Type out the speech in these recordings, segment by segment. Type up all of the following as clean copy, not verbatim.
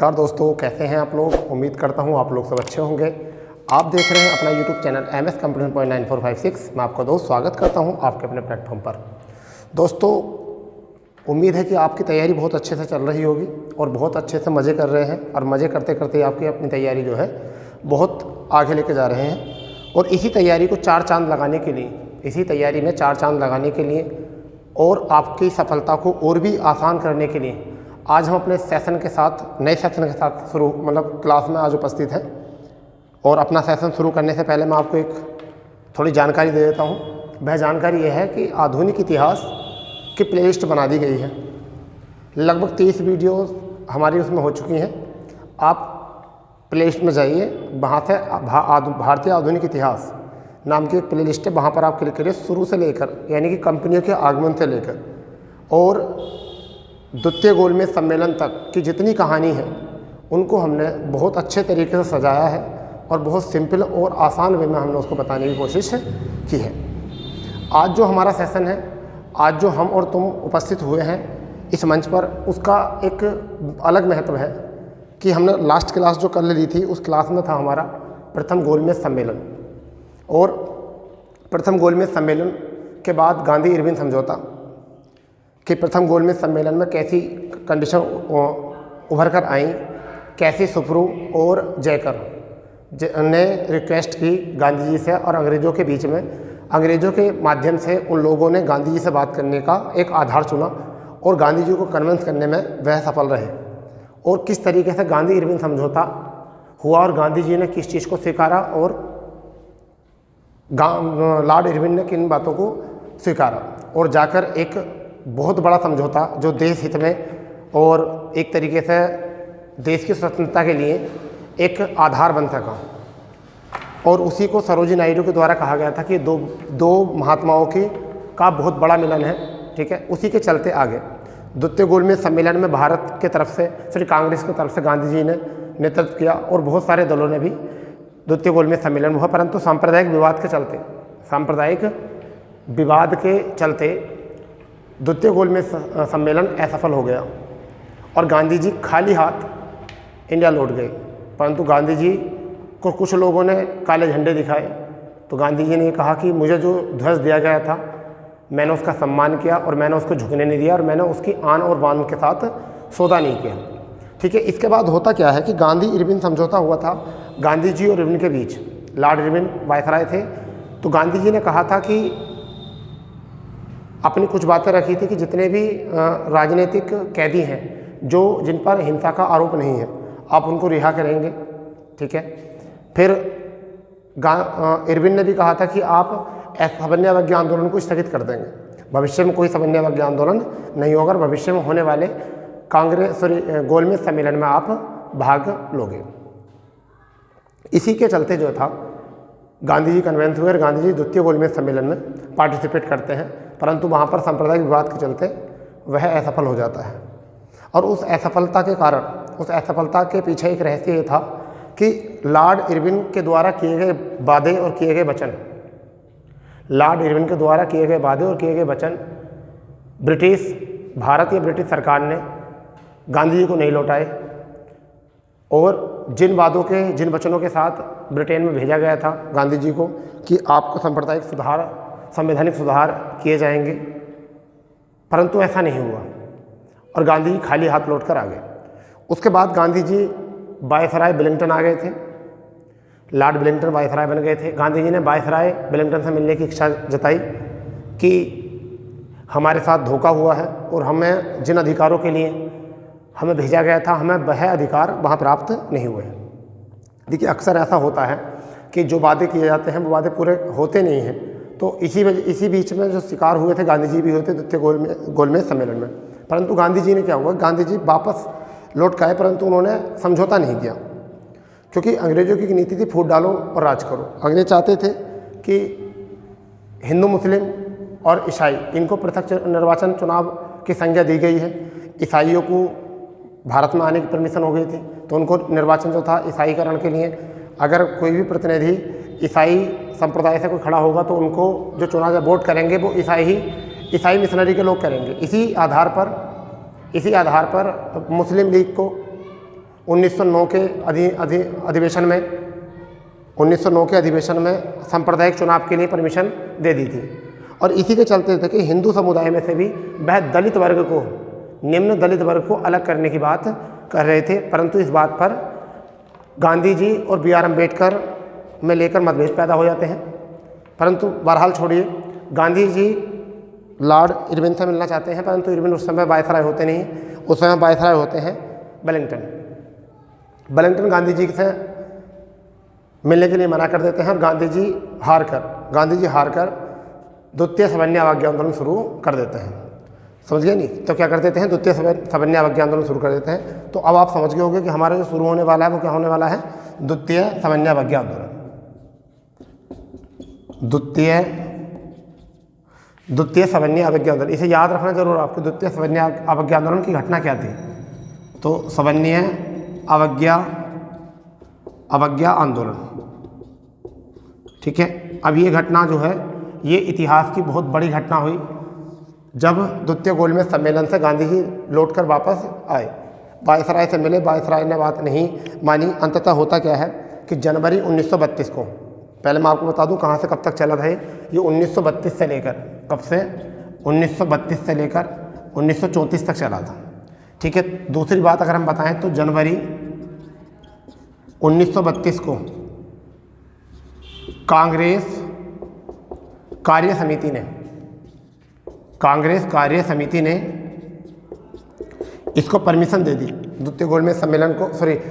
नमस्कार दोस्तों, कैसे हैं आप लोग। उम्मीद करता हूं आप लोग सब अच्छे होंगे। आप देख रहे हैं अपना YouTube channel MS Computer Point 9456। मैं आपका दोस्त स्वागत करता हूं आपके अपने प्लेटफॉर्म पर। दोस्तों, उम्मीद है कि आपकी तैयारी बहुत अच्छे से चल रही होगी और बहुत अच्छे से मज़े कर रहे हैं और मज़े करते करते आपकी अपनी तैयारी जो है बहुत आगे लेके जा रहे हैं। और इसी तैयारी को चार चांद लगाने के लिए, इसी तैयारी में चार चांद लगाने के लिए और आपकी सफलता को और भी आसान करने के लिए आज हम अपने सेशन के साथ, नए सेशन के साथ शुरू क्लास में आज उपस्थित हैं। और अपना सेशन शुरू करने से पहले मैं आपको एक थोड़ी जानकारी दे देता हूँ। वह जानकारी यह है कि आधुनिक इतिहास की प्लेलिस्ट बना दी गई है। लगभग 30 वीडियोस हमारी उसमें हो चुकी हैं। आप प्लेलिस्ट में जाइए, वहाँ से भारतीय आधुनिक इतिहास नाम की एक प्लेलिस्ट है, वहाँ पर आप क्लिक करिए। शुरू से लेकर यानी कि कंपनियों के आगमन से लेकर और द्वितीय गोलमेज सम्मेलन तक की जितनी कहानी है उनको हमने बहुत अच्छे तरीके से सजाया है और बहुत सिंपल और आसान वे में हमने उसको बताने की कोशिश की है। आज जो हमारा सेशन है, आज जो हम और तुम उपस्थित हुए हैं इस मंच पर, उसका एक अलग महत्व है कि हमने लास्ट क्लास जो कर ली थी उस क्लास में था हमारा प्रथम गोलमेज सम्मेलन। और प्रथम गोलमेज सम्मेलन के बाद गांधी इरविन समझौता कि प्रथम गोलमेज सम्मेलन में कैसी कंडीशन उभर कर आई, कैसी सुप्रू और जयकर ने रिक्वेस्ट की गांधी जी से और अंग्रेज़ों के बीच में, अंग्रेज़ों के माध्यम से उन लोगों ने गांधी जी से बात करने का एक आधार चुना और गांधी जी को कन्विंस करने में वह सफल रहे। और किस तरीके से गांधी इरविन समझौता हुआ और गांधी जी ने किस चीज़ को स्वीकारा और लॉर्ड इरविन ने किन बातों को स्वीकारा और जाकर एक बहुत बड़ा समझौता जो देश हित में और एक तरीके से देश की स्वतंत्रता के लिए एक आधार बन सका। और उसी को सरोजिनी नायडू के द्वारा कहा गया था कि दो महात्माओं की का बहुत बड़ा मिलन है। ठीक है, उसी के चलते आगे द्वितीय गोलमेज सम्मेलन में भारत के तरफ से, सिर्फ कांग्रेस की तरफ से गांधी जी ने नेतृत्व किया और बहुत सारे दलों ने भी द्वितीय गोलमेज सम्मेलन हुआ, परंतु सांप्रदायिक विवाद के चलते द्वितीय गोलमेज सम्मेलन असफल हो गया और गांधी जी खाली हाथ इंडिया लौट गए। परंतु गांधी जी को कुछ लोगों ने काले झंडे दिखाए, तो गांधी जी ने कहा कि मुझे जो ध्वज दिया गया था मैंने उसका सम्मान किया और मैंने उसको झुकने नहीं दिया और मैंने उसकी आन और बान के साथ सौदा नहीं किया। ठीक है, इसके बाद होता क्या है कि गांधी इरविन समझौता हुआ था गांधी जी और इरविन के बीच। लॉर्ड इरविन वायसराय थे, तो गांधी जी ने कहा था कि अपनी कुछ बातें रखी थी कि जितने भी राजनीतिक कैदी हैं जो जिन पर हिंसा का आरोप नहीं है आप उनको रिहा करेंगे। ठीक है, फिर इरविन ने भी कहा था कि आप समन्वय आंदोलन को स्थगित कर देंगे, भविष्य में कोई समन्वय आंदोलन नहीं होगा, भविष्य में होने वाले गोलमेज सम्मेलन में आप भाग लोगे। इसी के चलते जो था गांधी जी कन्वेंस हुए और गांधी जी द्वितीय गोलमेज सम्मेलन में पार्टिसिपेट करते हैं, परंतु वहाँ पर सांप्रदायिक विवाद के चलते वह असफल हो जाता है। और उस असफलता के कारण, उस असफलता के पीछे एक रहस्य ये था कि लॉर्ड इरविन के द्वारा किए गए वादे और किए गए वचन, लॉर्ड इरविन के द्वारा किए गए वादे और किए गए वचन ब्रिटिश सरकार ने गांधी जी को नहीं लौटाए। और जिन वचनों के साथ ब्रिटेन में भेजा गया था गांधी जी को कि आपको संवैधानिक सुधार किए जाएंगे, परंतु ऐसा नहीं हुआ और गांधी जी खाली हाथ लौटकर आ गए। उसके बाद गांधी जी वायसराय वेलिंगटन आ गए थे, लॉर्ड वेलिंगटन वायसराय बन गए थे। गांधी जी ने वायसराय वेलिंगटन से मिलने की इच्छा जताई कि हमारे साथ धोखा हुआ है और हमें जिन अधिकारों के लिए हमें भेजा गया था हमें वह अधिकार वहाँ प्राप्त नहीं हुए। देखिए, अक्सर ऐसा होता है कि जो वादे किए जाते हैं वो वादे पूरे होते नहीं हैं। तो इसी बीच में जो शिकार हुए थे गांधी जी भी हुए थे द्वितीय गोलमेज सम्मेलन में। परंतु गांधी जी ने क्या हुआ, गांधी जी वापस लौट के आए, परंतु उन्होंने समझौता नहीं किया क्योंकि अंग्रेज़ों की नीति थी फूट डालो और राज करो। अंग्रेज चाहते थे कि हिंदू, मुस्लिम और ईसाई इनको पृथक निर्वाचन चुनाव की संज्ञा दी गई है। ईसाइयों को भारत में आने की परमिशन हो गई थी, तो उनको निर्वाचन जो था ईसाईकरण के लिए, अगर कोई भी प्रतिनिधि ईसाई संप्रदाय से कोई खड़ा होगा तो उनको जो चुनाव वोट करेंगे वो ईसाई मिशनरी के लोग करेंगे। इसी आधार पर मुस्लिम लीग को 1909 के अधिवेशन में 1909 के अधिवेशन में सांप्रदायिक चुनाव के लिए परमिशन दे दी थी। और इसी के चलते थे कि हिंदू समुदाय में से भी वह दलित वर्ग को, निम्न दलित वर्ग को अलग करने की बात कर रहे थे, परंतु इस बात पर गांधी जी और बी आर अम्बेडकर में लेकर मतभेद पैदा हो जाते हैं। परंतु बहरहाल छोड़िए, गांधी जी लॉर्ड इरविन से मिलना चाहते हैं, परंतु इरविन उस समय वायसराय होते नहीं, उस समय वायसराय होते हैं वेलिंगटन गांधी जी से मिलने के लिए मना कर देते हैं और गांधी जी हार कर द्वितीय सवर्ण अवज्ञा आंदोलन शुरू कर देते हैं। समझ गए नहीं? तो क्या कर देते हैं, द्वितीय सवर्ण अवज्ञा आंदोलन शुरू कर देते हैं। तो अब आप समझ गए होंगे कि हमारा जो शुरू होने वाला है वो क्या होने वाला है, द्वितीय सवर्ण अवज्ञा आंदोलन। द्वितीय सवर्ण अवज्ञा आंदोलन, इसे याद रखना जरूर आपको। द्वितीय सवर्ण अवज्ञा आंदोलन की घटना क्या थी? तो सवर्ण अवज्ञा आंदोलन, ठीक है। अब ये घटना जो है ये इतिहास की बहुत बड़ी घटना हुई जब द्वितीय गोलमेज सम्मेलन से गांधी जी लौटकर वापस आए, वायसराय से मिले, वायसराय ने बात नहीं मानी। अंततः होता क्या है कि जनवरी 1932 को, पहले मैं आपको बता दूं कहाँ से कब तक चला था ये 1932 से लेकर, कब से, 1932 से लेकर 1934 तक चला था, ठीक है। दूसरी बात अगर हम बताएं तो जनवरी 1932 को कांग्रेस कार्य समिति ने इसको परमिशन दे दी, द्वितीय गोलमेज सम्मेलन को,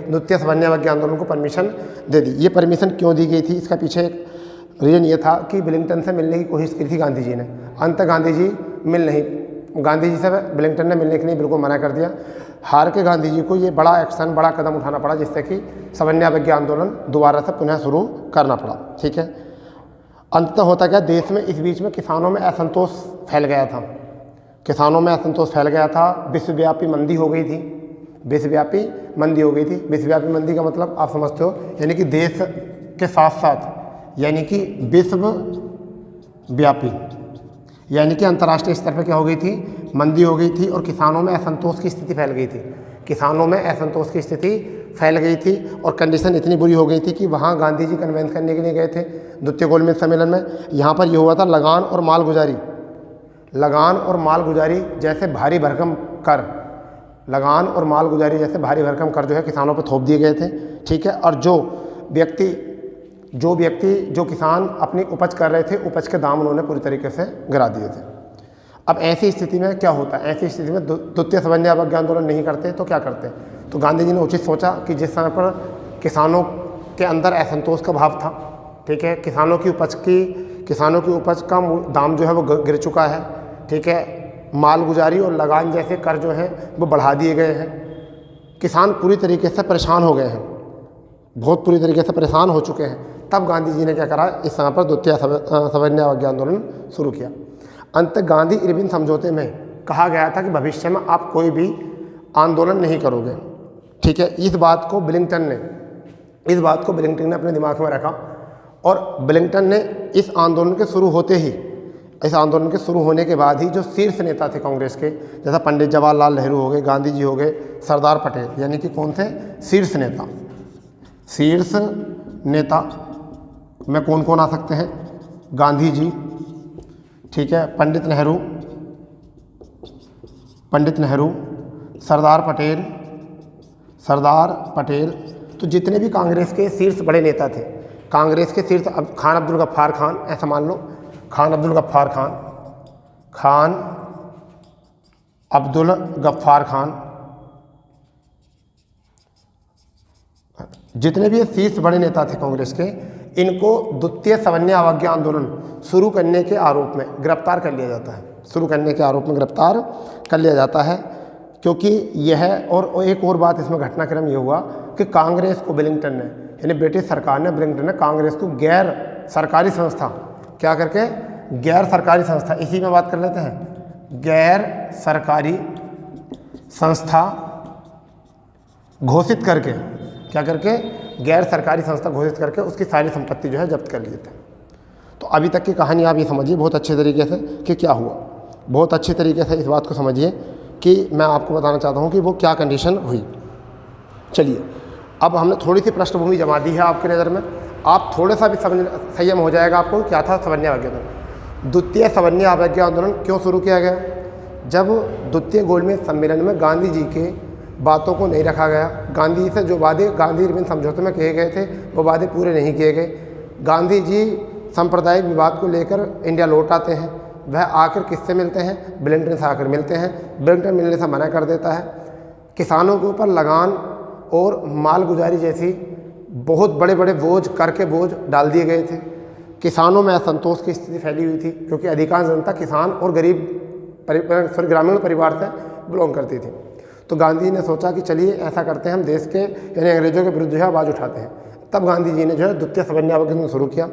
द्वितीय सवर्ण अवज्ञा आंदोलन को परमिशन दे दी। ये परमिशन क्यों दी गई थी, इसका पीछे एक रीजन ये था कि वेलिंगटन से मिलने की कोशिश की थी गांधी जी ने, अंत गांधी जी से वेलिंगटन ने मिलने के लिए बिल्कुल मना कर दिया। हार के गांधी जी को ये बड़ा एक्शन, बड़ा कदम उठाना पड़ा, जिससे कि सवर्ण अवज्ञा आंदोलन दोबारा से पुनः शुरू करना पड़ा, ठीक है। अंततः होता क्या, देश में इस बीच में किसानों में असंतोष फैल गया था, विश्वव्यापी मंदी हो गई थी। विश्वव्यापी मंदी का मतलब आप समझते हो, यानी कि देश के साथ साथ, यानी कि विश्वव्यापी, यानी कि अंतर्राष्ट्रीय स्तर पर क्या हो गई थी, मंदी हो गई थी और किसानों में असंतोष की स्थिति फैल गई थी। और कंडीशन इतनी बुरी हो गई थी कि वहाँ गांधी जी कन्वेंस करने के लिए गए थे द्वितीय गोलमेज सम्मेलन में। यहाँ पर ये हुआ था लगान और मालगुजारी जैसे भारी भरकम कर जो है किसानों पर थोप दिए गए थे, ठीक है। और जो किसान अपनी उपज कर रहे थे, उपज के दाम उन्होंने पूरी तरीके से गिरा दिए थे। अब ऐसी स्थिति में क्या होता है, ऐसी स्थिति में द्वितीय सवर्ण अवज्ञा आंदोलन नहीं करते तो क्या करते? तो गांधी जी ने उचित सोचा कि जिस समय पर किसानों के अंदर असंतोष का भाव था, ठीक है, किसानों की उपज का दाम जो है वो गिर चुका है, ठीक है, मालगुजारी और लगान जैसे कर जो हैं वो बढ़ा दिए गए हैं, किसान पूरी तरीके से परेशान हो गए हैं, बहुत पूरी तरीके से परेशान हो चुके हैं। तब गांधी जी ने क्या करा, इस समय पर द्वितीय सवर्ण अवज्ञा आंदोलन शुरू किया। अंत गांधी इरविन समझौते में कहा गया था कि भविष्य में आप कोई भी आंदोलन नहीं करोगे, ठीक है। इस बात को वेलिंगटन ने अपने दिमाग में रखा और वेलिंगटन ने इस आंदोलन के शुरू होने के बाद ही जो शीर्ष नेता थे कांग्रेस के, जैसा पंडित जवाहरलाल नेहरू हो गए, गांधी जी हो गए, सरदार पटेल, यानी कि कौन थे, शीर्ष नेता में कौन कौन आ सकते हैं, गांधी जी, ठीक है, पंडित नेहरू, सरदार पटेल, तो जितने भी कांग्रेस के शीर्ष बड़े नेता थे, कांग्रेस के शीर्ष, अब खान अब्दुल गफ्फार खान, ऐसा मान लो, खान अब्दुल गफ्फार खान, जितने भी लिस्ट बड़े नेता थे कांग्रेस के, इनको द्वितीय सवर्ण अवज्ञा आंदोलन शुरू करने के आरोप में गिरफ्तार कर लिया जाता है, क्योंकि यह और एक और बात इसमें घटनाक्रम ये हुआ कि कांग्रेस को वेलिंगटन ने, यानी ब्रिटिश सरकार ने, वेलिंगटन ने कांग्रेस को गैर सरकारी संस्था, क्या करके, गैर सरकारी संस्था, इसी में बात कर लेते हैं, गैर सरकारी संस्था घोषित करके, क्या करके, गैर सरकारी संस्था घोषित करके उसकी सारी संपत्ति जो है जब्त कर लिए थे। तो अभी तक की कहानी आप ये समझिए बहुत अच्छे तरीके से कि क्या हुआ, बहुत अच्छे तरीके से इस बात को समझिए कि मैं आपको बताना चाहता हूँ कि वो क्या कंडीशन हुई। चलिए, अब हमने थोड़ी सी पृष्ठभूमि जमा दी है आपकी नज़र में, आप थोड़ा सा भी समझ संयम हो जाएगा आपको क्या था सवर्णीय अवज्ञा आंदोलन। द्वितीय सवर्णीय अवज्ञा आंदोलन क्यों शुरू किया गया? जब द्वितीय गोलमेज सम्मेलन में गांधी जी के बातों को नहीं रखा गया, गांधी जी से जो वादे गांधी इरविन समझौते में किए गए थे वो वादे पूरे नहीं किए गए। गांधी जी सांप्रदायिक विवाद को लेकर इंडिया लौट आते हैं, वह आकर किससे मिलते हैं? वेलिंगटन से आकर मिलते हैं। वेलिंगटन मिलने से मना कर देता है। किसानों के ऊपर लगान और मालगुजारी जैसी बहुत बड़े बड़े बोझ, कर के बोझ डाल दिए गए थे। किसानों में असंतोष की स्थिति फैली हुई थी क्योंकि अधिकांश जनता किसान और ग्रामीण परिवार से बिलोंग करती थी। तो गांधी जी ने सोचा कि चलिए ऐसा करते हैं, हम देश के यानी अंग्रेजों के विरुद्ध जो है आवाज़ उठाते हैं। तब गांधी जी ने जो है द्वितीय सवर्णीय अवज्ञा आंदोलन शुरू किया।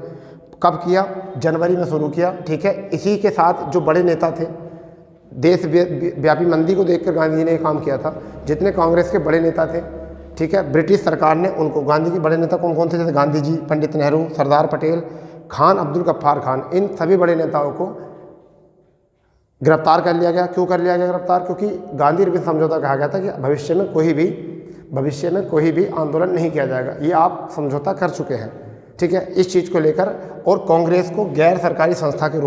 कब किया? जनवरी में शुरू किया, ठीक है। इसी के साथ जो बड़े नेता थे, देश व्यापी मंदी को देखकर गांधी जी ने काम किया था। जितने कांग्रेस के बड़े नेता थे, ठीक है, ब्रिटिश सरकार ने उनको, गांधी के बड़े नेता कौन कौन थे? जैसे गांधी जी, पंडित नेहरू, सरदार पटेल, खान अब्दुल गफ्फार खान, इन सभी बड़े नेताओं को गिरफ्तार कर लिया गया। क्यों कर लिया गया गिरफ्तार? क्योंकि गांधी इरविन समझौता कहा गया था कि भविष्य में कोई भी आंदोलन नहीं किया जाएगा। ये आप समझौता कर चुके हैं, ठीक है, इस चीज़ को लेकर। और कांग्रेस को गैर सरकारी संस्था के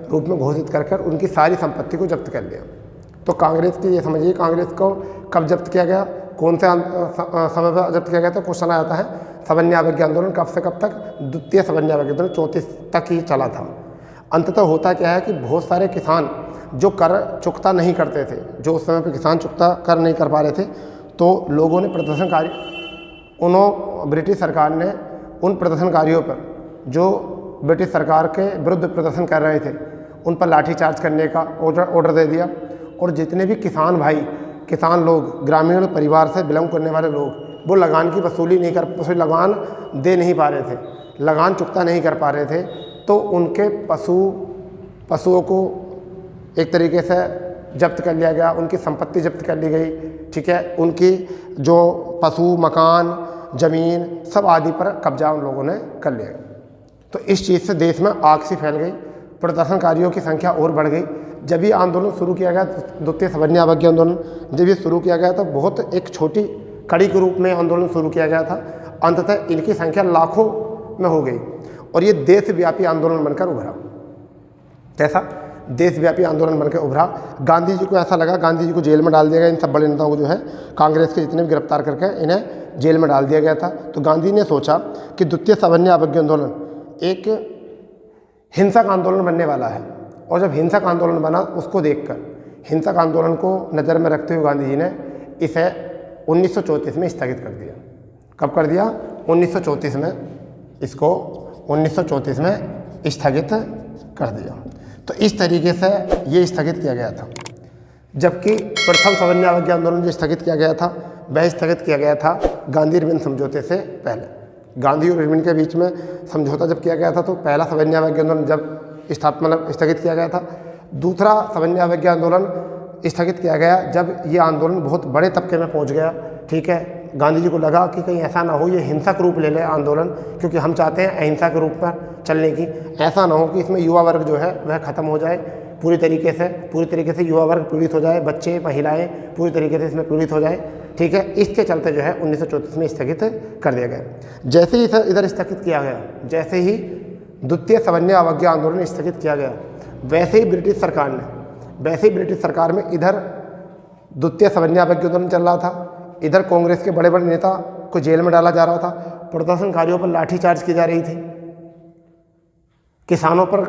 रूप में घोषित कर उनकी सारी संपत्ति को जब्त कर लिया। तो कांग्रेस की, ये समझिए, कांग्रेस को कब जब्त किया गया, कौन से समय पर जब्त किया गया? तो क्वेश्चन आता है सवर्णीय अवज्ञा आंदोलन कब से कब तक? द्वितीय सवर्णीय अवज्ञा आंदोलन 34 तक ही चला था। अंततः होता क्या है कि बहुत सारे किसान जो कर चुकता नहीं करते थे, जो उस समय पर किसान चुकता कर नहीं कर पा रहे थे, तो लोगों ने ब्रिटिश सरकार ने उन प्रदर्शनकारियों पर, जो ब्रिटिश सरकार के विरुद्ध प्रदर्शन कर रहे थे, उन पर लाठीचार्ज करने का ऑर्डर दे दिया। और जितने भी किसान भाई, किसान लोग, ग्रामीण परिवार से बिलोंग करने वाले लोग, वो लगान की वसूली लगान दे नहीं पा रहे थे, लगान चुकता नहीं कर पा रहे थे, तो उनके पशुओं को एक तरीके से जब्त कर लिया गया, उनकी संपत्ति जब्त कर ली गई, ठीक है। उनकी जो पशु, मकान, ज़मीन सब आदि पर कब्जा उन लोगों ने कर लिया। तो इस चीज़ से देश में आग सी फैल गई, प्रदर्शनकारियों की संख्या और बढ़ गई। जब ये आंदोलन शुरू किया गया, द्वितीय सवर्णीय अवज्ञा आंदोलन जब ये शुरू किया गया तो बहुत एक छोटी कड़ी के रूप में आंदोलन शुरू किया गया था। अंततः इनकी संख्या लाखों में हो गई और ये देशव्यापी आंदोलन बनकर उभरा। कैसा? देशव्यापी आंदोलन बनकर उभरा। गांधी जी को ऐसा लगा, गांधी जी को जेल में डाल दिया गया, इन सब बड़े नेताओं को जो है कांग्रेस के जितने भी गिरफ्तार करके इन्हें जेल में डाल दिया गया था। तो गांधी ने सोचा कि द्वितीय सवर्णीय अवज्ञा आंदोलन एक हिंसक आंदोलन बनने वाला है। और जब हिंसक आंदोलन बना, उसको देखकर, हिंसक आंदोलन को नज़र में रखते हुए गांधी जी ने इसे 1934 में स्थगित कर दिया। कब कर दिया? 1934 में। इसको 1934 में स्थगित कर दिया। तो इस तरीके से ये स्थगित किया गया था। जबकि प्रथम सवर्णीय अवज्ञा आंदोलन जो स्थगित किया गया था, वह स्थगित किया गया था गांधी इरविन समझौते से पहले। गांधी और इरविन के बीच में समझौता जब किया गया था, तो पहला सवर्णीय अवज्ञा आंदोलन जब स्थगित किया गया था। दूसरा सवर्णीय अवज्ञा आंदोलन स्थगित किया गया जब ये आंदोलन बहुत बड़े तबके में पहुंच गया, ठीक है। गांधी जी को लगा कि कहीं ऐसा ना हो ये हिंसक रूप ले ले आंदोलन, क्योंकि हम चाहते हैं अहिंसा के रूप पर चलने की। ऐसा ना हो कि इसमें युवा वर्ग जो है वह ख़त्म हो जाए पूरी तरीके से युवा वर्ग पीड़ित हो जाए, बच्चे, महिलाएं पूरी तरीके से इसमें पीड़ित हो जाए, ठीक है। इसके चलते जो है 1934 में स्थगित कर दिया गया। जैसे ही इधर स्थगित किया गया, जैसे ही द्वितीय सवर्णीय अवज्ञा आंदोलन स्थगित किया गया, वैसे ही ब्रिटिश सरकार में इधर द्वितीय सवर्णीय अवज्ञा आंदोलन चल रहा था, इधर कांग्रेस के बड़े बड़े नेता को जेल में डाला जा रहा था, प्रदर्शनकारियों पर लाठीचार्ज की जा रही थी, किसानों पर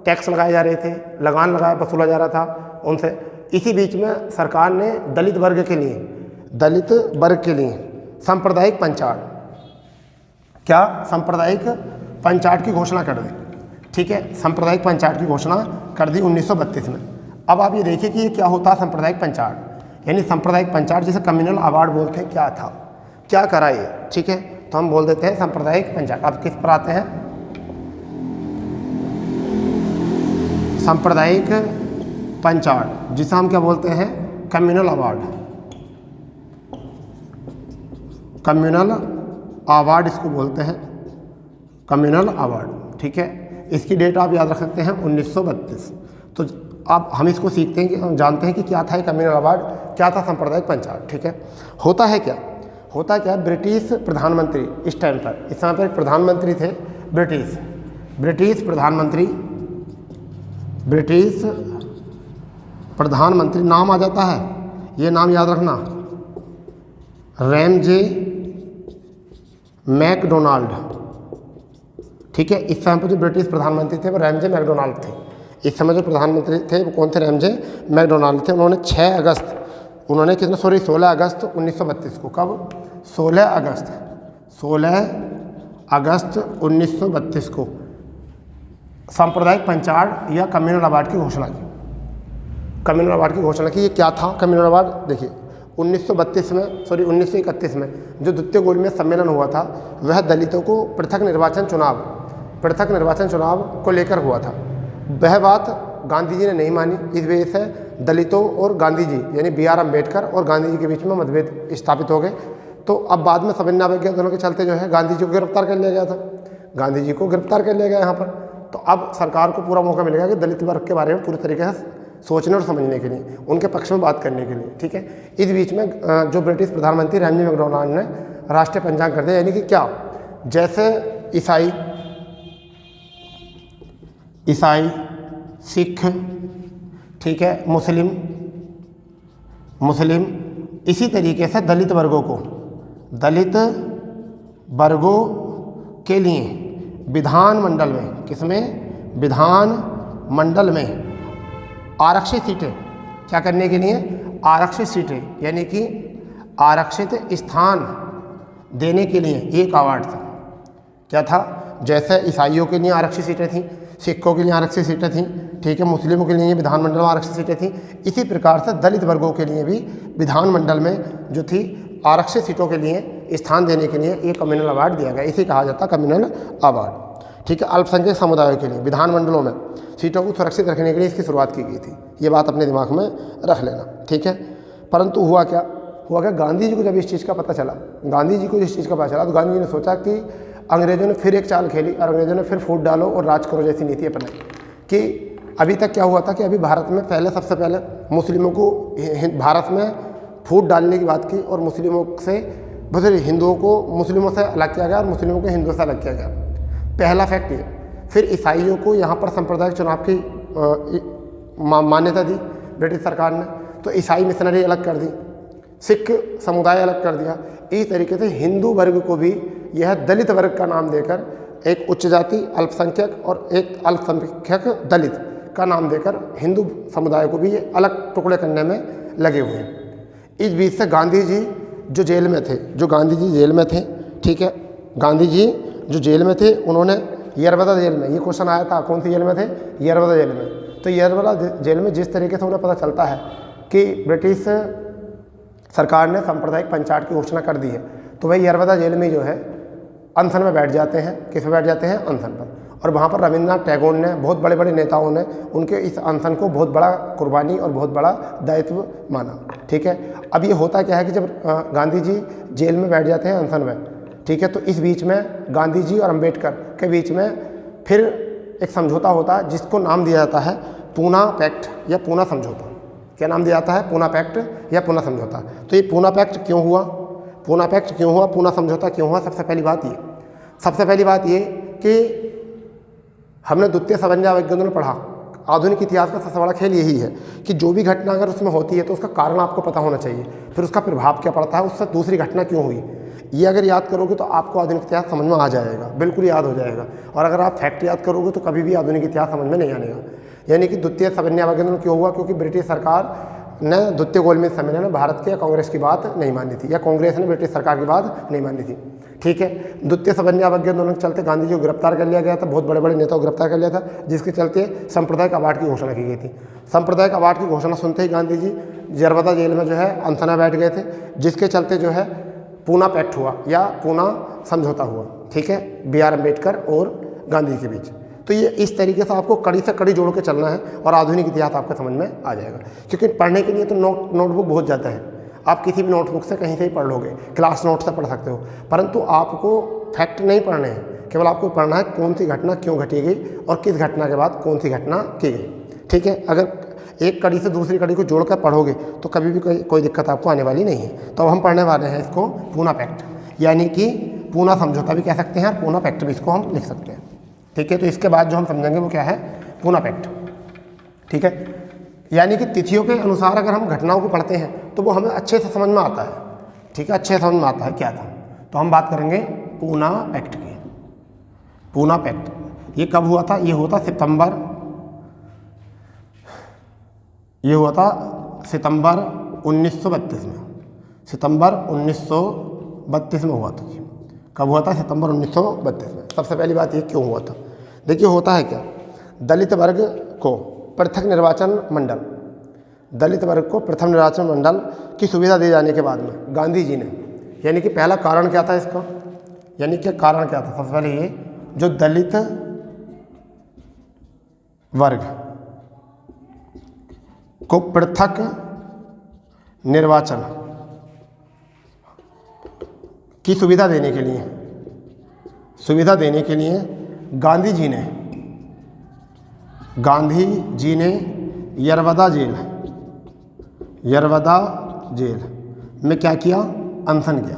टैक्स लगाए जा रहे थे, लगान वसूला जा रहा था उनसे। इसी बीच में सरकार ने दलित वर्ग के लिए सांप्रदायिक पंचायत की घोषणा कर दी, ठीक है। सांप्रदायिक पंचायत की घोषणा कर दी 1932 में। अब आप ये देखिए कि ये क्या होता है सांप्रदायिक पंचायत, यानी सांप्रदायिक पंचायत जिसे कम्युनल अवार्ड बोलते हैं, क्या था, क्या करा ये, ठीक है। तो हम बोल देते हैं सांप्रदायिक पंचायत। अब किस पर आते हैं? सांप्रदायिक पंचायत, जिसे हम क्या बोलते हैं? कम्युनल अवार्ड इसको बोलते हैं, कम्युनल अवार्ड, ठीक है। इसकी डेट आप याद रख सकते हैं 1932। तो अब हम इसको सीखते हैं कि हम जानते हैं कि क्या था ये कम्युनल अवार्ड, क्या था सांप्रदायिक पंचायत। ठीक है, होता है क्या, होता क्या, ब्रिटिश प्रधानमंत्री इस टाइम पर, इस समय पर एक प्रधानमंत्री थे ब्रिटिश प्रधानमंत्री नाम आ जाता है, ये नाम याद रखना, रैमजे मैकडोनाल्ड। ठीक है, इस समय पर जो ब्रिटिश प्रधानमंत्री थे वो रैमजे मैकडोनाल्ड थे। इस समय जो प्रधानमंत्री थे वो कौन थे, रैमजे मैकडोनाल्ड थे। उन्होंने 16 अगस्त 1932 को, कब, 16 अगस्त 1932 को सांप्रदायिक पंचायत या कम्युनल अवार्ड की घोषणा की। कम्युनल अवार्ड की घोषणा की। ये क्या था कम्युनल अवार्ड, देखिए 1931 में जो द्वितीय गोलमेज सम्मेलन हुआ था वह दलितों को पृथक निर्वाचन चुनाव को लेकर हुआ था। वह बात गांधी जी ने नहीं मानी, इस वजह से दलितों और गांधी जी यानी BR अम्बेडकर और गांधी जी के बीच में मतभेद स्थापित हो गए। तो अब बाद में समझ में आ गया, दोनों के चलते जो है गांधी जी को गिरफ्तार कर लिया गया था, यहाँ पर। तो अब सरकार को पूरा मौका मिलेगा कि दलित वर्ग के बारे में पूरी तरीके से सोचने और समझने के लिए, उनके पक्ष में बात करने के लिए। ठीक है, इस बीच में जो ब्रिटिश प्रधानमंत्री रैमजे मैकडोनाल्ड ने राष्ट्रीय पंचांग कर दिया, यानी कि क्या, जैसे ईसाई, सिख, ठीक है, मुस्लिम, इसी तरीके से दलित वर्गों के लिए विधानमंडल में, किसमें, विधानमंडल में आरक्षित सीटें, क्या करने के लिए, आरक्षित सीटें, यानी कि आरक्षित स्थान देने के लिए एक अवार्ड था। क्या था, जैसे ईसाइयों के लिए आरक्षित सीटें थीं, सिखों के लिए आरक्षित सीटें थीं, ठीक है, मुस्लिमों के लिए विधानमंडल में आरक्षित सीटें थीं, इसी प्रकार से दलित वर्गों के लिए भी विधानमंडल में जो थी आरक्षित सीटों के लिए स्थान देने के लिए एक कम्युनल अवार्ड दिया गया। इसे कहा जाता है कम्युनल अवार्ड। ठीक है, अल्पसंख्यक समुदायों के लिए विधानमंडलों में सीटों को सुरक्षित रखने के लिए इसकी शुरुआत की गई थी। ये बात अपने दिमाग में रख लेना। ठीक है, परंतु हुआ क्या, गांधी जी को जब इस चीज़ का पता चला, तो गांधी जी ने सोचा कि अंग्रेज़ों ने फिर एक चाल खेली और अंग्रेज़ों ने फिर फूट डालो और राज करो जैसी नीति अपनाई। कि अभी तक क्या हुआ था कि अभी भारत में सबसे पहले मुस्लिमों को भारत में फूट डालने की बात की और मुस्लिमों से हिंदुओं को मुस्लिमों से अलग किया गया और मुस्लिमों को हिंदुओं से अलग किया गया। पहला फैक्ट ये। फिर ईसाइयों को यहाँ पर सांप्रदायिक चुनाव की मान्यता दी ब्रिटिश सरकार ने, तो ईसाई मिशनरी अलग कर दी, सिख समुदाय अलग कर दिया। इस तरीके से हिंदू वर्ग को भी यह दलित वर्ग का नाम देकर, एक उच्च जाति अल्पसंख्यक और एक अल्पसंख्यक दलित का नाम देकर हिंदू समुदाय को भी ये अलग टुकड़े करने में लगे हुए हैं। इस बीच से गांधी जी जो जेल में थे, ठीक है, गांधी जी जो जेल में थे, उन्होंने यरबदा जेल में, ये क्वेश्चन आया था, कौन सी जेल में थे, यरबदा जेल में। तो यरबदा जेल में जिस तरीके से उन्हें पता चलता है कि ब्रिटिश सरकार ने सांप्रदायिक पंचायत की घोषणा कर दी है, तो वह यरबदा जेल में जो है अनशन में बैठ जाते हैं। किस में बैठ जाते हैं, अनशन पर। और वहाँ पर रविन्द्रनाथ टैगोर ने, बहुत बड़े बड़े नेताओं ने उनके इस अनशन को बहुत बड़ा कुर्बानी और बहुत बड़ा दायित्व माना। ठीक है, अब ये होता क्या है कि जब गांधी जी जेल में बैठ जाते हैं अनशन में, ठीक है, तो इस बीच में गांधी जी और अम्बेडकर के बीच में फिर एक समझौता होता है जिसको नाम दिया जाता है पूना पैक्ट या पूना समझौता। क्या नाम दिया जाता है, पूना पैक्ट या पूना समझौता। तो ये पूना पैक्ट क्यों हुआ, पूना समझौता क्यों हुआ? सबसे पहली बात ये कि हमने द्वितीय संवैधानिक विज्ञान में पढ़ा, आधुनिक इतिहास का सबसे बड़ा खेल यही है कि जो भी घटना अगर उसमें होती है तो उसका कारण आपको पता होना चाहिए, फिर उसका प्रभाव क्या पड़ता है, उससे दूसरी घटना क्यों हुई। ये अगर याद करोगे तो आपको आधुनिक इतिहास समझ में आ जाएगा, बिल्कुल याद हो जाएगा। और अगर आप फैक्ट याद करोगे तो कभी भी आधुनिक इतिहास समझ में नहीं आएगा। यानी कि द्वितीय संवैधानिक विज्ञान क्यों हुआ, क्योंकि ब्रिटिश सरकार ने द्वितीय गोलमेज सम्मेलन में भारत के या कांग्रेस की बात नहीं मानी थी, या कांग्रेस ने ब्रिटिश सरकार की बात नहीं मानी थी। ठीक है, द्वितीय संवैधानिक विज्ञान आंदोलन के चलते गांधी जी को गिरफ्तार कर लिया गया था, बहुत बड़े बड़े नेताओं को गिरफ्तार कर लिया था, जिसके चलते सांप्रदायिक अवार्ड की घोषणा की गई थी। सांप्रदायिक अवार्ड की घोषणा सुनते ही गांधी जी यरबदा जेल में जो है अनशन में बैठ गए थे, जिसके चलते जो है पूना पैक्ट हुआ या पूना समझौता हुआ। ठीक है, BR अम्बेडकर और गांधी के बीच। तो ये इस तरीके से आपको कड़ी से कड़ी जोड़ के चलना है और आधुनिक इतिहास आपके समझ में आ जाएगा। क्योंकि पढ़ने के लिए तो नोटबुक बहुत ज़्यादा है, आप किसी भी नोटबुक से कहीं से ही पढ़ लोगे, क्लास नोट से पढ़ सकते हो, परंतु आपको फैक्ट नहीं पढ़ने हैं, केवल आपको पढ़ना है कौन सी घटना क्यों घटी गई और किस घटना के बाद कौन सी घटना की गई। ठीक है, अगर एक कड़ी से दूसरी कड़ी को जोड़कर पढ़ोगे तो कभी भी कोई दिक्कत आपको आने वाली नहीं है। तो अब हम पढ़ने वाले हैं इसको पूना पैक्ट, यानी कि पूना समझौता भी कह सकते हैं और पूना पैक्ट भी इसको हम लिख सकते हैं। ठीक है, तो इसके बाद जो हम समझेंगे वो क्या है, पूना पैक्ट। ठीक है, यानी कि तिथियों के अनुसार अगर हम घटनाओं को पढ़ते हैं तो वो हमें अच्छे से समझ में आता है। ठीक है, अच्छे से समझ में आता है क्या था। तो हम बात करेंगे पूना पैक्ट की। पूना पैक्ट ये कब हुआ था, ये हुआ था सितंबर 1932 में। सितंबर 1932 में हुआ था। कब हुआ था, सितंबर 1932 में। सबसे पहली बात ये क्यों हुआ था, देखिए होता है क्या, दलित वर्ग को पृथक निर्वाचन मंडल, दलित वर्ग को प्रथम निर्वाचन मंडल की सुविधा दिए जाने के बाद में गांधी जी ने, यानी कि पहला कारण क्या था इसका, यानी कि कारण क्या था, सबसे पहले ये जो दलित वर्ग को पृथक निर्वाचन की सुविधा देने के लिए गांधी जी ने यरवदा जेल में क्या किया, अनशन किया।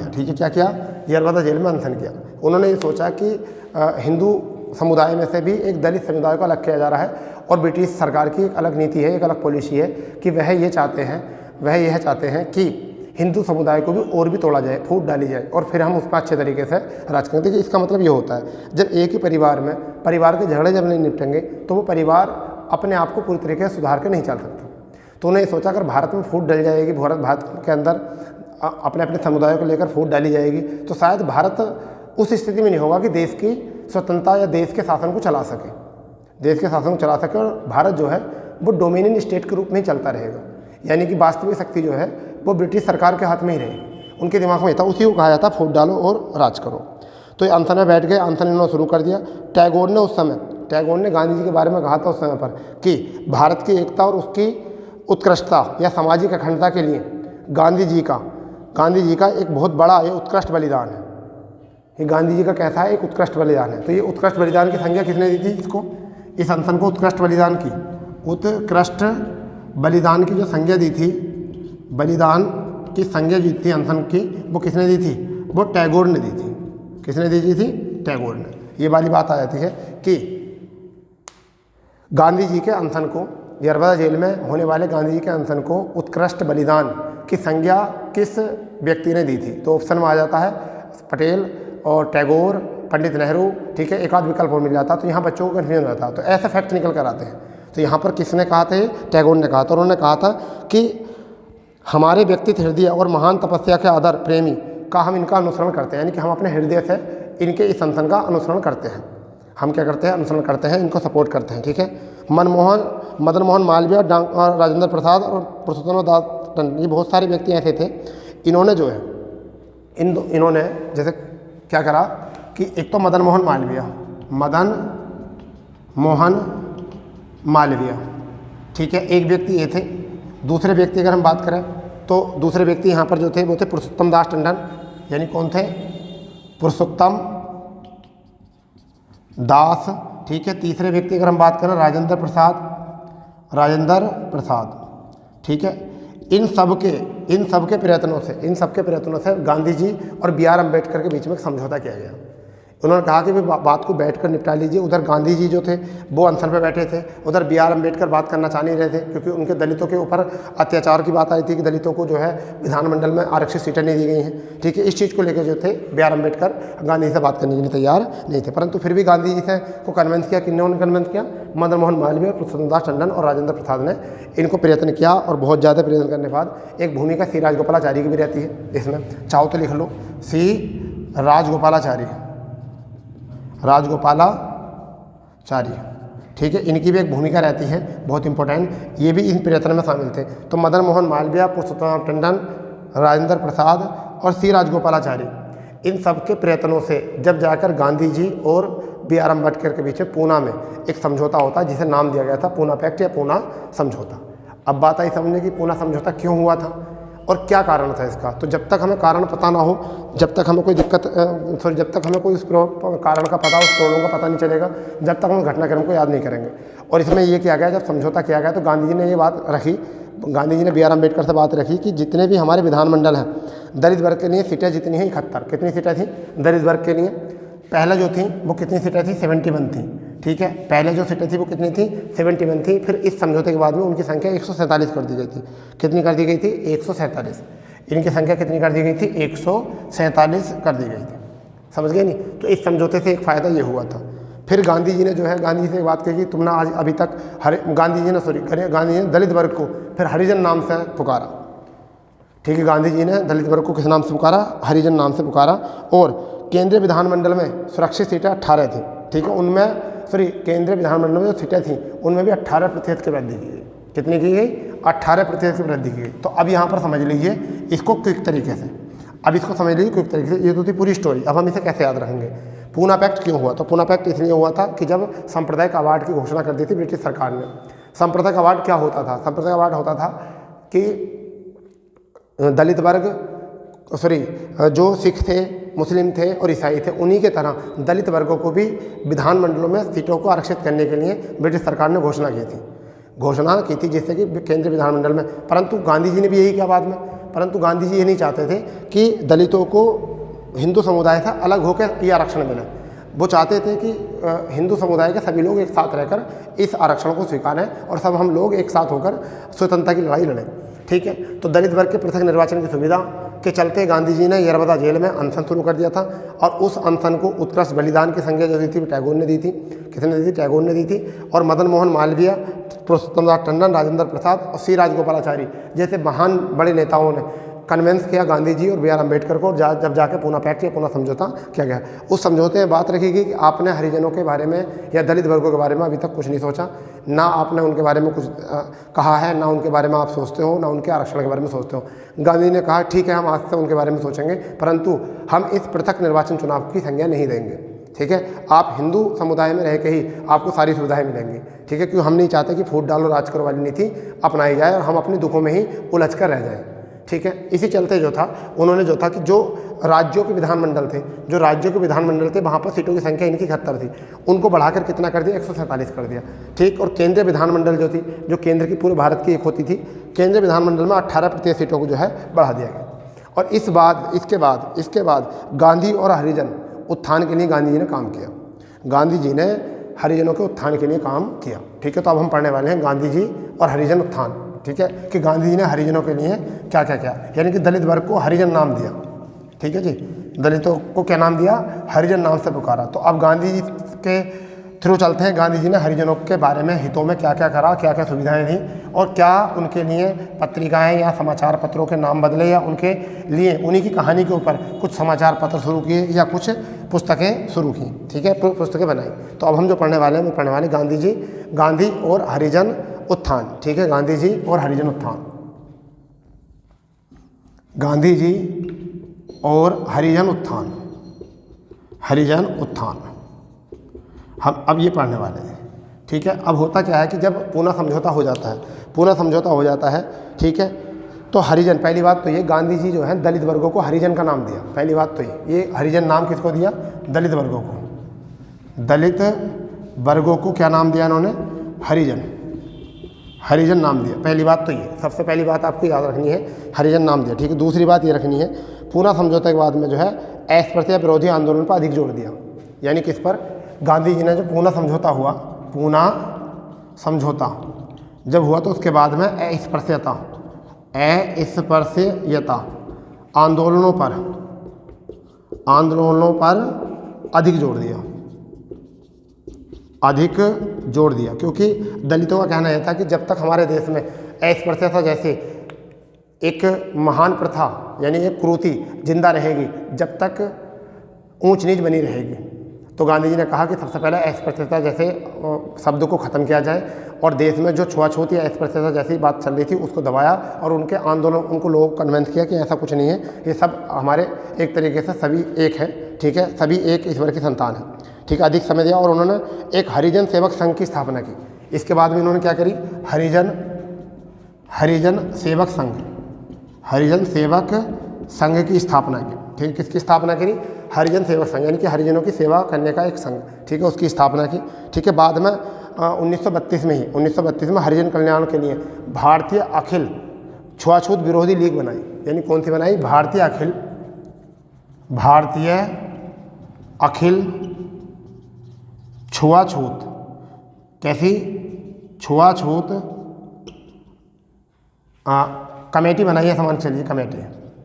ठीक है, क्या किया, यरवदा जेल में अनशन किया। उन्होंने ये सोचा कि हिंदू समुदाय में से भी एक दलित समुदाय को अलग किया जा रहा है और ब्रिटिश सरकार की एक अलग नीति है, एक अलग पॉलिसी है कि वह यह चाहते हैं कि हिंदू समुदाय को भी और भी तोड़ा जाए, फूट डाली जाए और फिर हम उस पर अच्छे तरीके से राज करेंगे। देखिए इसका मतलब ये होता है, जब एक ही परिवार के झगड़े जब नहीं निपटेंगे तो वो परिवार अपने आप को पूरी तरीके से सुधार के नहीं चल सकता। तो उन्हें सोचा अगर भारत में फूट डल जाएगी, भारत के अंदर अपने अपने समुदायों को लेकर फूट डाली जाएगी तो शायद भारत उस स्थिति में नहीं होगा कि देश की स्वतंत्रता या देश के शासन को चला सके और भारत जो है वो डोमिनियन स्टेट के रूप में ही चलता रहेगा, यानी कि वास्तविक शक्ति जो है वो ब्रिटिश सरकार के हाथ में ही रहेगी। उनके दिमाग में था, उसी को कहा जाता फूट डालो और राज करो। तो ये अनशन में बैठ गए, अनशन इन्होंने शुरू कर दिया। टैगोर ने गांधी जी के बारे में कहा था उस समय पर कि भारत की एकता और उसकी उत्कृष्टता या सामाजिक अखंडता के लिए गांधी जी का एक बहुत बड़ा ये उत्कृष्ट बलिदान है। ये गांधी जी का कैसा है, एक उत्कृष्ट बलिदान है। तो ये उत्कृष्ट बलिदान की संज्ञा किसने दी थी, इस अनशन को उत्कृष्ट बलिदान की जो संज्ञा दी थी, बलिदान की संज्ञा दी थी अनशन की, वो किसने दी थी, वो टैगोर ने दी थी। किसने दी थी, टैगोर ने। ये वाली बात आ जाती है कि गांधी जी के अनशन को, यरवदा जेल में होने वाले गांधी जी के अनशन को उत्कृष्ट बलिदान की संज्ञा किस व्यक्ति ने दी थी। तो ऑप्शन में आ जाता है पटेल और टैगोर, पंडित नेहरू। ठीक है, एक आध विकल्प और मिल जाता, तो यहाँ बच्चों को कन्फ्यूजन रहता। तो ऐसे फैक्ट निकल कर आते हैं। तो यहाँ पर किसने कहा था, टैगोर ने कहा था। उन्होंने कहा था कि हमारे व्यक्तित्व, हृदय और महान तपस्या के आदर प्रेमी का हम इनका अनुसरण करते हैं, यानी कि हम अपने हृदय से इनके इस अनशन का अनुसरण करते हैं। हम क्या करते हैं, अनुसरण करते हैं, इनको सपोर्ट करते हैं। ठीक है, मदन मोहन मालवीय और राजेंद्र प्रसाद और पुरुषोत्तम दास टंडन, ये बहुत सारे व्यक्ति ऐसे थे। इन्होंने जो है इन्होंने जैसे क्या करा कि एक तो मदन मोहन मालवीय, ठीक है, एक व्यक्ति ये थे। दूसरे व्यक्ति अगर हम बात करें तो दूसरे व्यक्ति यहाँ पर जो थे वो थे पुरुषोत्तम दास टंडन, यानी कौन थे, पुरुषोत्तम दास। ठीक है, तीसरे व्यक्ति अगर हम बात करें राजेंद्र प्रसाद। ठीक है, इन सब के प्रयत्नों से गांधी जी और बी आर अम्बेडकर के बीच में एक समझौता किया गया। उन्होंने कहा कि बात को बैठकर निपटा लीजिए। उधर गांधी जी जो थे वो अनशन पे बैठे थे, उधर बी आर अम्बेडकर बात करना चाह नहीं रहे थे, क्योंकि उनके दलितों के ऊपर अत्याचार की बात आई थी कि दलितों को जो है विधानमंडल में आरक्षित सीटें नहीं दी गई हैं। ठीक है, इस चीज़ को लेकर जो थे बी आर अम्बेडकर गांधी जी से बात करने के लिए तैयार नहीं थे। परंतु फिर भी गांधी जी से को कन्विंस किया। किन्होंने कन्विंस किया, मदन मोहन मालवीय, पुरुषोत्तम दास टंडन और राजेंद्र प्रसाद ने इनको प्रयत्न किया। और बहुत ज़्यादा प्रयत्न करने के बाद एक भूमिका सी राजगोपालाचारी की भी रहती है। इसमें चाहो तो लिख लो, सी राजगोपालाचारी। ठीक है, इनकी भी एक भूमिका रहती है बहुत इंपॉर्टेंट, ये भी इन प्रयत्न में शामिल थे। तो मदन मोहन मालवीय, पुरुषोत्तम टंडन, राजेंद्र प्रसाद और सी राजगोपालाचारी, इन सब के प्रयत्नों से जब जाकर गांधी जी और बी आर अम्बेडकर के बीच में पूना में एक समझौता होता है, जिसे नाम दिया गया था पूना पैक्ट या पूना समझौता। अब बात आई समझने की पूना समझौता क्यों हुआ था और क्या कारण था इसका। तो जब तक हमें कारण पता ना हो, जब तक हमें कोई दिक्कत जब तक हमें कोई उस कारण का पता, उस प्रॉब्लम का पता नहीं चलेगा, जब तक हम घटनाक्रम को याद नहीं करेंगे। और इसमें ये किया गया, जब समझौता किया गया तो गांधी जी ने ये बात रखी, गांधी जी ने बी आर अम्बेडकर से बात रखी कि जितने भी हमारे विधानमंडल हैं, दलित वर्ग के लिए सीटें जितनी हैं 71, कितनी सीटें थी दलित वर्ग के लिए, पहले जो थी वो कितनी सीटें थी 71 थी, ठीक है, पहले जो सीटें थी वो कितनी थी 71 थी। फिर इस समझौते के बाद में उनकी संख्या 147 कर दी गई थी। कितनी कर दी गई थी 147, इनकी संख्या कितनी कर दी गई थी 147 कर दी गई थी, समझ गए नहीं। तो इस समझौते से एक फ़ायदा ये हुआ था। फिर गांधी जी ने जो है, गांधी जी से बात कही कि तुमने आज अभी तक गांधी जी ने दलित वर्ग को फिर हरिजन नाम से पुकारा, ठीक है, गांधी जी ने दलित वर्ग को किस नाम से पुकारा, हरिजन नाम से पुकारा। और केंद्रीय विधानमंडल में सुरक्षित सीटें 18 थी, ठीक है, उनमें केंद्रीय विधानमंडल में जो सीटें थीं उनमें भी 18% की वृद्धि की गई। कितनी की गई 18% की वृद्धि की गई। तो अब यहाँ पर समझ लीजिए इसको क्विक तरीके से, अब इसको समझ लीजिए क्विक तरीके से। ये तो थी पूरी स्टोरी। अब हम इसे कैसे याद रखेंगे। पूना पैक्ट क्यों हुआ, तो पूना पैक्ट इसलिए हुआ था कि जब सांप्रदायिक अवार्ड की घोषणा कर दी थी ब्रिटिश सरकार ने। सांप्रदायिक अवार्ड क्या होता था, सांप्रदायिक अवार्ड होता था कि दलित वर्ग जो सिख थे, मुस्लिम थे और ईसाई थे, उन्हीं के तरह दलित वर्गों को भी विधानमंडलों में सीटों को आरक्षित करने के लिए ब्रिटिश सरकार ने घोषणा की थी जिससे कि केंद्रीय विधानमंडल में। परंतु गांधी जी ने भी यही किया बाद में, परंतु गांधी जी ये नहीं चाहते थे कि दलितों को हिंदू समुदाय से अलग होकर ये आरक्षण मिले। वो चाहते थे कि हिंदू समुदाय के सभी लोग एक साथ रहकर इस आरक्षण को स्वीकारें और सब हम लोग एक साथ होकर स्वतंत्रता की लड़ाई लड़ें, ठीक है। तो दलित वर्ग के पृथक निर्वाचन की सुविधा के चलते गांधी जी ने यरबदा जेल में अनशन शुरू कर दिया था। और उस अनशन को उत्कृष्ट बलिदान की संज्ञा जो दी थी टैगोर ने दी थी। किसने दी थी, टैगोर ने दी थी। और मदन मोहन मालवीय, पुरुषोत्तम दास टंडन, राजेंद्र प्रसाद और सी राजगोपालाचारी जैसे महान बड़े नेताओं ने कन्वेंस किया गांधी जी और बी आर अम्बेडकर को। जब जाके पूना पैक्ट या पूना समझौता किया गया, उस समझौते में बात रखी गई कि आपने हरिजनों के बारे में या दलित वर्गों के बारे में अभी तक कुछ नहीं सोचा, ना आपने उनके बारे में कुछ कहा है, ना उनके बारे में आप सोचते हो, ना उनके आरक्षण के बारे में सोचते हो। गांधी ने कहा ठीक है, हम आज से उनके बारे में सोचेंगे, परंतु हम इस पृथक निर्वाचन चुनाव की संज्ञा नहीं देंगे, ठीक है। आप हिंदू समुदाय में रह के ही आपको सारी सुविधाएं मिलेंगी, ठीक है, क्योंकि हम नहीं चाहते कि फूट डालो राज करो वाली नीति अपनाई जाए और हम अपने दुखों में ही उलझ कर रह जाएं, ठीक है। इसी चलते जो था उन्होंने जो था कि जो राज्यों के विधानमंडल थे वहाँ पर सीटों की संख्या इनकी 71 थी, उनको बढ़ाकर कितना कर दिया 147 कर दिया, ठीक। और केंद्रीय विधानमंडल जो थी, जो केंद्र की पूरे भारत की एक होती थी, केंद्रीय विधानमंडल में 18% सीटों को जो है बढ़ा दिया गया। और इसके बाद गांधी और हरिजन उत्थान के लिए गांधी जी ने काम किया। गांधी जी ने हरिजनों के उत्थान के लिए काम किया, ठीक है। तो अब हम पढ़ने वाले हैं गांधी जी और हरिजन उत्थान, ठीक है, कि गांधी जी ने हरिजनों के लिए क्या क्या किया, यानी कि दलित वर्ग को हरिजन नाम दिया, ठीक है जी। दलितों को क्या नाम दिया, हरिजन नाम से पुकारा। तो अब गांधी जी के थ्रू चलते हैं। गांधी जी ने हरिजनों के बारे में हितों में क्या क्या करा, क्या क्या सुविधाएं दी और क्या उनके लिए पत्रिकाएं या समाचार पत्रों के नाम बदले या उनके लिए उन्हीं की कहानी के ऊपर कुछ समाचार पत्र शुरू किए या कुछ पुस्तकें शुरू की, ठीक है, पुस्तकें बनाई। तो अब हम जो पढ़ने वाले हैं वो पढ़ने वाले गांधी और हरिजन उत्थान, ठीक है, गांधी जी और हरिजन उत्थान। गांधी जी और हरिजन उत्थान हम अब ये पढ़ने वाले हैं, ठीक है। अब होता क्या है कि जब पूना समझौता हो जाता है, ठीक है, तो हरिजन, पहली बात तो ये गांधी जी जो है दलित वर्गों को हरिजन का नाम दिया। पहली बात तो ये हरिजन नाम किसको दिया, दलित वर्गों को क्या नाम दिया इन्होंने, हरिजन नाम दिया। पहली बात तो ये, सबसे पहली बात आपको याद रखनी है, हरिजन नाम दिया, ठीक है। दूसरी बात ये रखनी है, पूना समझौते के बाद में जो है अस्पृश्यता विरोधी आंदोलन पर अधिक जोर दिया। यानी किस पर, गांधी जी ने जो पूना समझौता जब हुआ तो उसके बाद में अस्पृश्यता आंदोलनों पर अधिक जोर दिया, क्योंकि दलितों का कहना यह था कि जब तक हमारे देश में अस्पृश्यता जैसे एक महान प्रथा यानी एक कुरीति जिंदा रहेगी, जब तक ऊंच नीच बनी रहेगी। तो गांधी जी ने कहा कि सबसे पहले अस्पृश्यता जैसे शब्द को ख़त्म किया जाए और देश में जो छुआछूत या अस्पृश्यता जैसी बात चल रही थी उसको दबाया और उनको लोगों को कन्वेंस किया कि ऐसा कुछ नहीं है, ये सब हमारे एक तरीके से सभी एक है, ठीक है, सभी एक ईश्वर की संतान है, ठीक है, अधिक समय दिया। और उन्होंने एक हरिजन सेवक संघ की स्थापना की। इसके बाद में इन्होंने क्या करी, हरिजन सेवक संघ हरिजन सेवक संघ की स्थापना की। ठीक है, किसकी स्थापना करी? हरिजन सेवक संघ, यानी कि हरिजनों की सेवा करने का एक संघ, ठीक है, उसकी स्थापना की। ठीक है, बाद में 1932 में ही 1932 में हरिजन कल्याण के लिए भारतीय अखिल छुआछूत विरोधी लीग बनाई। यानी कौन सी बनाई? भारतीय अखिल छुआछूत, कैसी? छुआछूत कमेटी बनाई है, समान चलिए कमेटी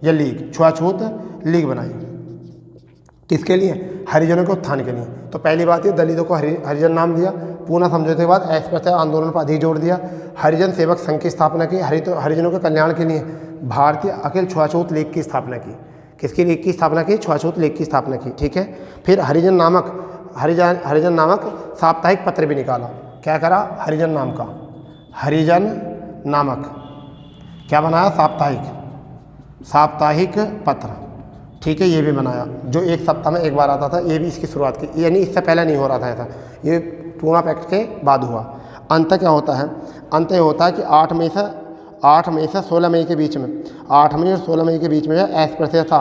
या लीग, छुआछूत लीग बनाई। किसके लिए? हरिजनों के उत्थान के लिए। तो पहली बात ये, दलितों को हरिजन नाम दिया। पूना समझौते के बाद अस्पृश्यता आंदोलन पर अधिक जोर दिया। हरिजन सेवक संघ की स्थापना की। हरिजनों के कल्याण के लिए भारतीय अखिल छुआछूत लीग की स्थापना की। किसकी लीग की स्थापना की? छुआछूत लीग की स्थापना की। ठीक है, फिर हरिजन नामक साप्ताहिक पत्र भी निकाला। क्या करा? हरिजन नामक क्या बनाया? साप्ताहिक पत्र। ठीक है, ये भी बनाया, जो एक सप्ताह में एक बार आता था। ये भी इसकी शुरुआत की, यानी इससे पहले नहीं हो रहा था ऐसा, ये पूना पैक्ट के बाद हुआ। अंत क्या होता है? अंत ये होता है कि 8 मई से 16 मई के बीच में, 8 मई और 16 मई के बीच में अस्पृश्यता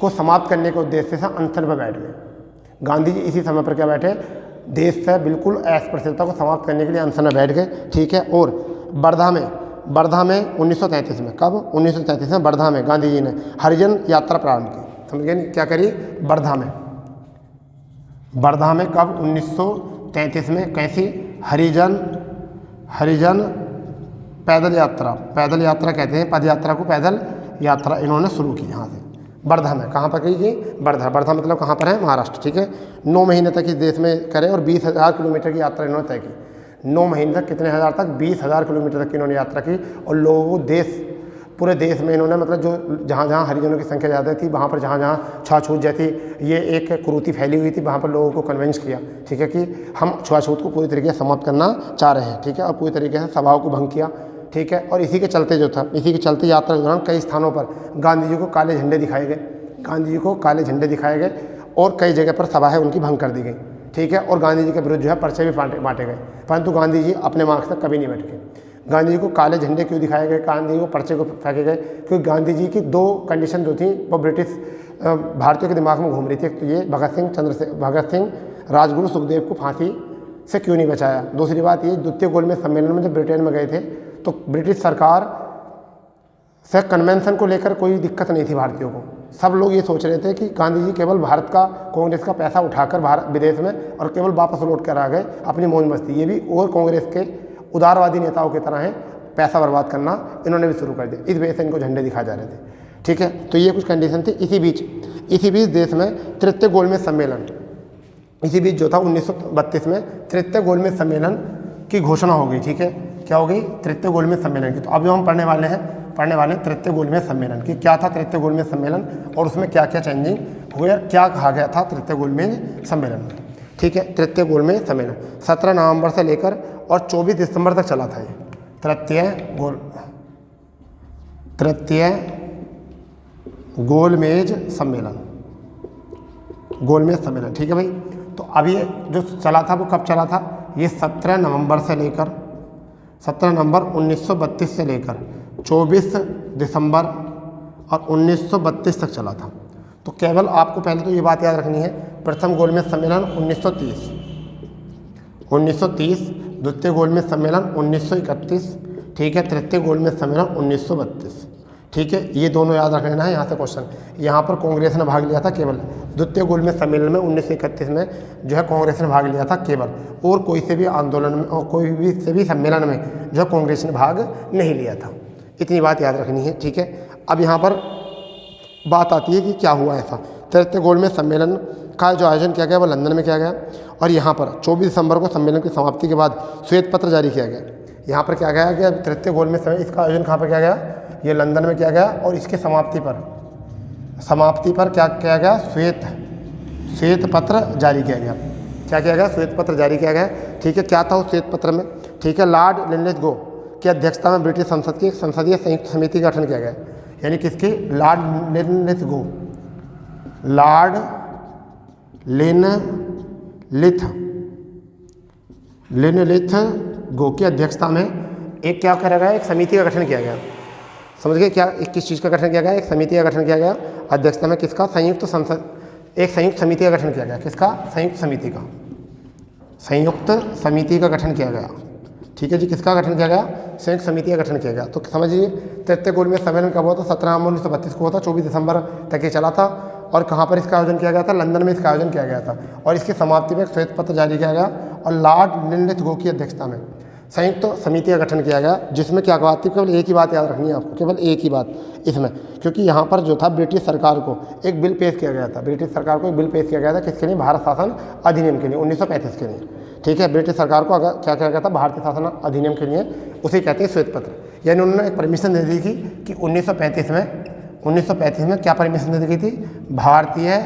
को समाप्त करने के उद्देश्य से अनशन पर बैठ गए। गांधी जी इसी समय पर क्या बैठे? देश से बिल्कुल अस्पृश्यता को समाप्त करने के लिए अनशन में बैठ गए। ठीक है, और वर्धा में 1933 में, कब? 1933 में वर्धा में गांधी जी ने हरिजन यात्रा प्रारंभ की। समझ गए? क्या करी? वर्धा में कब? 1933 में। कैसी? हरिजन पैदल यात्रा कहते हैं, पद यात्रा को पैदल यात्रा इन्होंने शुरू की यहाँ से वर्धा में। कहाँ पर की? वर्धा मतलब कहाँ पर है? महाराष्ट्र। ठीक है, 9 महीने तक इस देश में करे और 20,000 किलोमीटर की यात्रा इन्होंने तय की। 9 महीने तक कितने हज़ार तक? 20,000 किलोमीटर तक की इन्होंने यात्रा की। और लोगों को पूरे देश में इन्होंने, मतलब जो जहाँ हरिजनों की संख्या ज़्यादा थी, वहाँ पर जहाँ छुआछूत जैसी ये एक कुरीति फैली हुई थी, वहाँ पर लोगों को कन्विंस किया। ठीक है, कि हम छुआछूत को पूरी तरीके से समाप्त करना चाह रहे हैं। ठीक है, और पूरी तरीके से सभाओं को भंग किया। ठीक है, और इसी के चलते यात्रा के दौरान कई स्थानों पर गांधी जी को काले झंडे दिखाए गए और कई जगह पर सभाएं उनकी भंग कर दी गई। ठीक है, और गांधी जी के विरुद्ध जो है पर्चे भी बांटे गए, परंतु गांधी जी अपने मार्ग से कभी नहीं भटके। गांधी जी को काले झंडे क्यों दिखाए गए? गांधी जी को पर्चे को फेंके गए क्योंकि गांधी जी की 2 कंडीशन जो थी वो ब्रिटिश भारतीयों के दिमाग में घूम रही थी। तो ये भगत सिंह राजगुरु सुखदेव को फांसी से क्यों नहीं बचाया? दूसरी बात ये, द्वितीय गोलमेज सम्मेलन में जब ब्रिटेन में गए थे तो ब्रिटिश सरकार से कन्वेंशन को लेकर कोई दिक्कत नहीं थी भारतीयों को। सब लोग ये सोच रहे थे कि गांधी जी केवल भारत का, कांग्रेस का पैसा उठाकर विदेश में और केवल वापस लौट कर आ गए अपनी मौज मस्ती। ये भी और कांग्रेस के उदारवादी नेताओं की तरह है, पैसा बर्बाद करना इन्होंने भी शुरू कर दिया। इस वजह से इनको झंडे दिखाए जा रहे थे। ठीक है, तो ये कुछ कंडीशन थी। इसी बीच देश में तृतीय गोलमेज सम्मेलन, इसी बीच जो था 1932 में तृतीय गोलमेज सम्मेलन की घोषणा हो गई। ठीक है, क्या हो गई? तृतीय गोलमेज सम्मेलन की। तो अब जो हम पढ़ने वाले हैं तृतीय गोलमेज सम्मेलन की। क्या था तृतीय गोलमेज सम्मेलन और उसमें क्या क्या चेंजिंग हुए, क्या कहा गया था तृतीय गोलमेज सम्मेलन में। ठीक है, तृतीय गोलमेज सम्मेलन 17 नवंबर से लेकर और 24 दिसंबर तक चला था ये तृतीय गोलमेज सम्मेलन। ठीक है भाई, तो अब ये जो चला था वो कब चला था? ये 17 नवंबर 1932 से लेकर 24 दिसंबर और 1932 तक चला था। तो केवल आपको पहले तो ये बात याद रखनी है, प्रथम गोलमेज सम्मेलन 1930, द्वितीय गोलमेज सम्मेलन 1931, ठीक है, तृतीय गोलमेज सम्मेलन 1932। ठीक है, ये दोनों याद रख लेना है। यहाँ से क्वेश्चन, यहाँ पर कांग्रेस ने भाग लिया था केवल द्वितीय गोलमेज सम्मेलन में 1931 में जो है कांग्रेस ने भाग लिया था केवल, और कोई से भी आंदोलन में और कोई भी से भी सम्मेलन में जो है कांग्रेस ने भाग नहीं लिया था। इतनी बात याद रखनी है। ठीक है, अब यहाँ पर बात आती है कि क्या हुआ ऐसा। तृतीय गोलमेज सम्मेलन का जो आयोजन किया गया वो लंदन में किया गया और यहाँ पर 24 दिसंबर को सम्मेलन की समाप्ति के बाद श्वेत पत्र जारी किया गया। यहाँ पर क्या गया कि तृतीय गोलमेज सम्मेलन इसका आयोजन कहाँ पर किया गया? ये लंदन में किया गया और इसके समाप्ति पर क्या किया गया? श्वेत पत्र जारी किया गया। क्या किया गया? श्वेत पत्र जारी किया गया। ठीक है, क्या था उस श्वेत पत्र में? ठीक है, लॉर्ड लिनलिथगो की अध्यक्षता में ब्रिटिश संसद की संसदीय संयुक्त समिति का गठन किया गया। यानी किसकी? लॉर्ड लिनलिथगो की अध्यक्षता में एक क्या करा गया? एक समिति का गठन किया गया। समझ गए क्या किस चीज़ का गठन किया गया? एक समिति का गठन किया गया अध्यक्षता में किसका? संयुक्त संसद, एक संयुक्त समिति का गठन किया गया। किसका? संयुक्त समिति का, संयुक्त समिति का गठन किया गया। ठीक है जी, किसका गठन किया गया? संयुक्त समिति का गठन किया गया। तो समझिए तृतीय गोलमेज सम्मेलन कब हुआ था? 17 नवंबर 1932 को हुआ था, 24 दिसंबर तक ये चला था। और कहाँ पर इसका आयोजन किया गया था? लंदन में इसका आयोजन किया गया था। और इसकी समाप्ति में एक श्वेत पत्र जारी किया गया और लॉर्ड लिनलिथगो की अध्यक्षता में संयुक्त समिति का गठन किया गया, जिसमें क्या बात थी? केवल एक ही बात याद रखनी है आपको, केवल एक ही बात इसमें, क्योंकि यहाँ पर जो था ब्रिटिश सरकार को एक बिल पेश किया गया था। ब्रिटिश सरकार को एक बिल पेश किया गया था किसके लिए? भारत शासन अधिनियम के लिए, 1935 के लिए। ठीक है, ब्रिटिश सरकार को अगर क्या किया गया था? भारतीय शासन अधिनियम के लिए, उसे कहते हैं श्वेत पत्र। यानी उन्होंने एक परमिशन दे दी थी कि 1935 में क्या परमिशन दे दी गई थी? भारतीय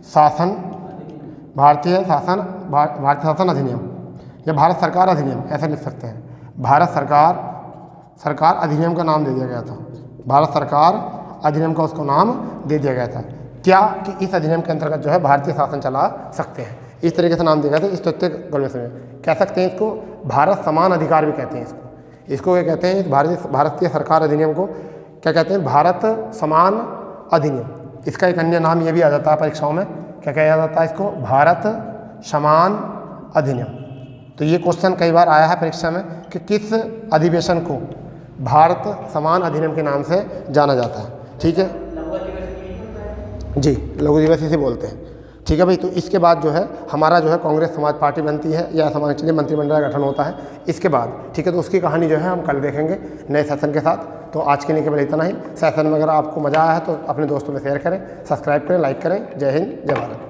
शासन अधिनियम या भारत सरकार अधिनियम, ऐसा लिख सकते हैं। भारत सरकार अधिनियम का नाम दे दिया गया था। भारत सरकार अधिनियम का उसको नाम दे दिया गया था। क्या कि इस अधिनियम के अंतर्गत जो है भारतीय शासन चला सकते हैं, इस तरीके से नाम दिया गया था। इस तथ्य गोलमेज में कह सकते हैं इसको भारत समान अधिकार भी कहते हैं। इसको क्या कहते हैं? भारतीय सरकार अधिनियम को क्या कहते हैं? भारत समान अधिनियम। इसका एक अन्य नाम ये भी आ जाता है परीक्षाओं में, क्या कहा जाता है इसको? भारत समान अधिनियम। तो ये क्वेश्चन कई बार आया है परीक्षा में कि किस अधिवेशन को भारत समान अधिनियम के नाम से जाना जाता है। ठीक है जी, लघु दिवस इसे बोलते हैं। ठीक है भाई, तो इसके बाद जो है हमारा जो है कांग्रेस समाज पार्टी बनती है या समाज के लिए मंत्रिमंडल का गठन होता है इसके बाद। ठीक है, तो उसकी कहानी जो है हम कल देखेंगे नए सेशन के साथ। तो आज के लिए केवल इतना ही। सेशन में अगर आपको मज़ा आया है तो अपने दोस्तों में शेयर करें, सब्सक्राइब करें, लाइक करें। जय हिंद, जय भारत।